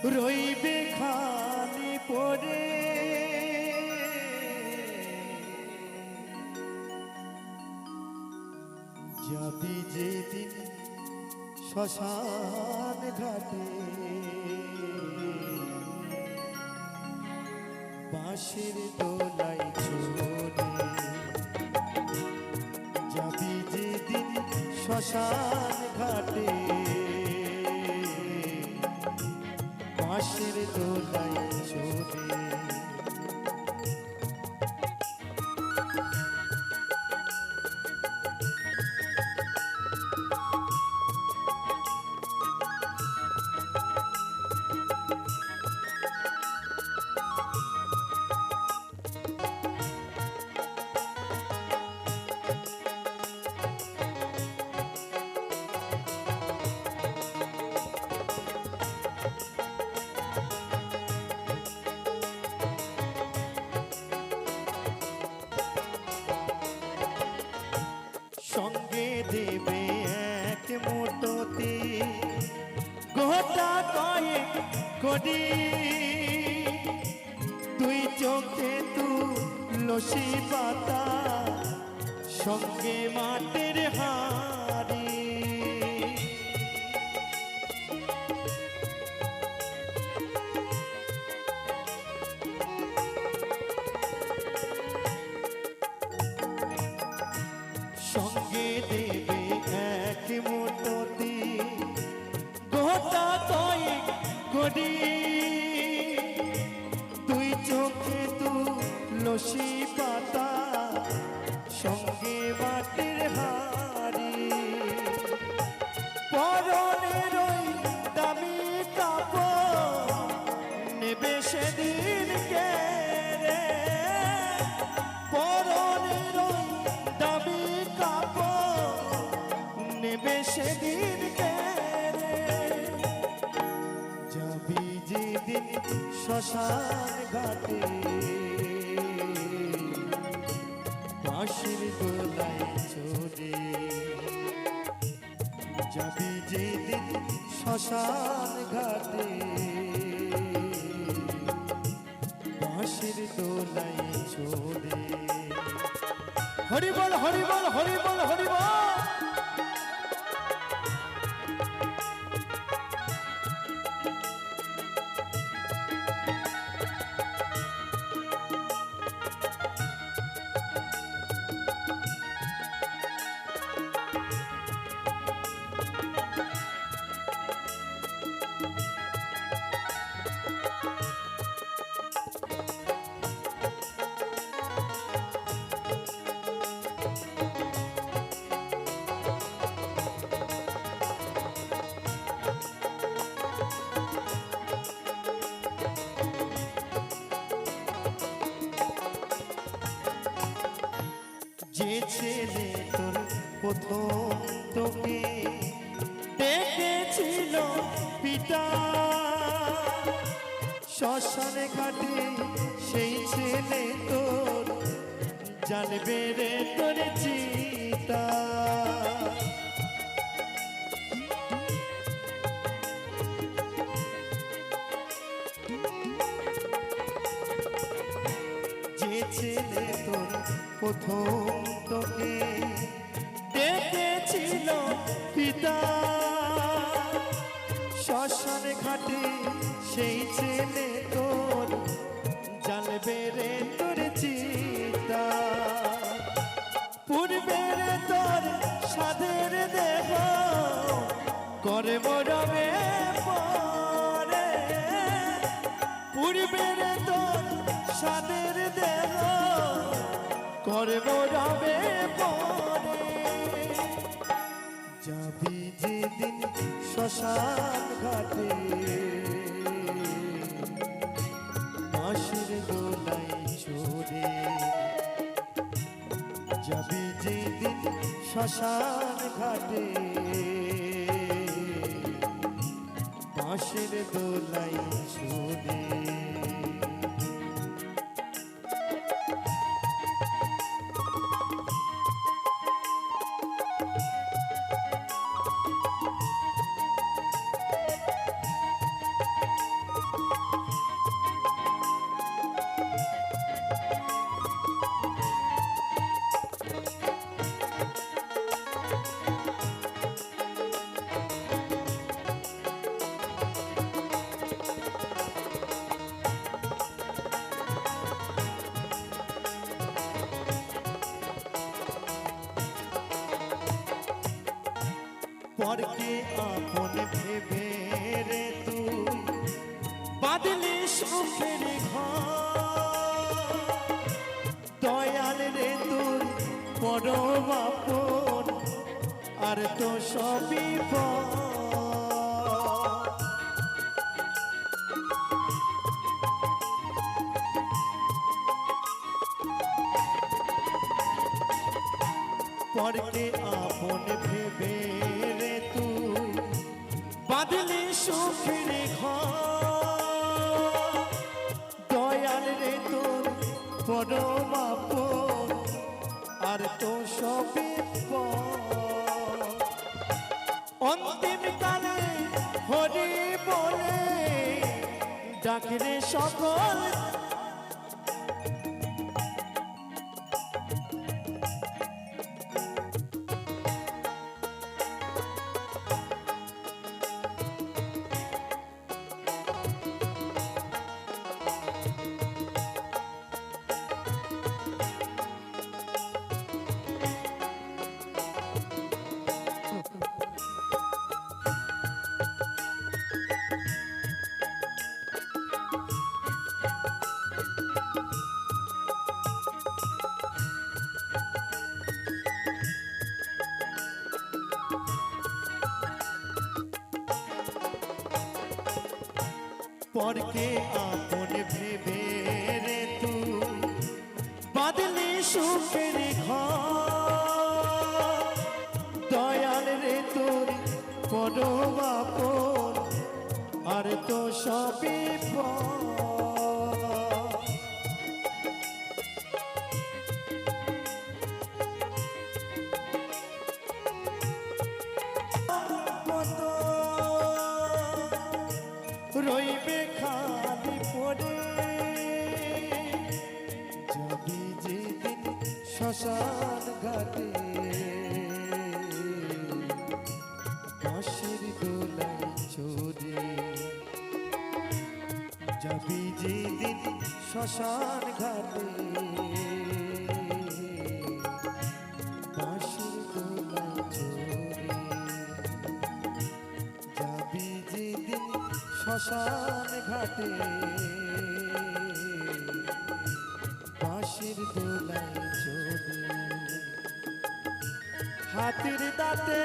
রইবে খালি পড়ে যাবি যেদিন শ্মশান ঘাটে বাঁশের দোলাই চড়ে যাবি যেদিন শ্মশান ঘাটে বাঁশের দোলাই চড়ে সঙ্গে দেবে এক মুঠোতে গোটা কয়েক কোটি তুই চোখে তুলসী পাতা সঙ্গে মাটির হাড়ি সঙ্গে দেবে এক মুঠোতে গোটা কয়েক কোটি তুই চোখে তুলসী পাতা সঙ্গে মাটির হাড়ি পরনের ওই দামি কাপড় নেবে সেদিন কে রে পরনের ওই দামি কাপড় নেবে সেদিন কে রে যাবি যেদিন শ্মশান ঘাটে বাঁশের দোলাই চড়ে যাবি যেদিন শ্মশান ঘাটে বাঁশের দোলাই চড়ে হরি বল হরি বল হরি বল হরি বল যে ছেলে তোর প্রথম তোকে দেখেছিল পিতা শ্মশানে ঘাটে সেই ছেলে তোর জানবে রে তোর চিতা যে ছেলে তোর প্রথম তোকে দেখেছিল পিতা শ্মশান ঘাটে সেই ছেলে তোর জানবে রে তোর চিতা পূর্বের তোর সাধের দেহ করে মরবে পরে পূর্বের তোর সাধের দেহ করে মরবে পরে যাবি যেদিন শ্মশান ঘাটে বাঁশের দোলাই চড়ে যাবি যেদিন শ্মশান ঘাটে বাঁশের দোলাই চড়ে পরকে আপন ভেবে রে তুই বাদলি সুখের ঘর দয়াল রে তুই পরম আপন আর তো সবই পর পরকে আপন ভেবে রে তুই বাদলি সুখের ঘর দয়াল রে তোর পরম আপন আর তো সবই পর অন্তিম কালে হরি বলে ডাকরে সকল পরকে আপন ভেবে রে তুই বাদলি সুখের ঘর দয়াল রে তোর পরম আপন আর তো সবই পর রইবে খালি পড়ে যাবি যেদিন শ্মশান ঘাটে বাঁশির দোলাই চড়ে যাবি যেদিন শ্মশান ঘাটে বাঁশির দোলাই চড়ে যাবি যেদিন শ্মশান ঘাটে বাঁশির দোলাই চড়ে হাতির দাঁতে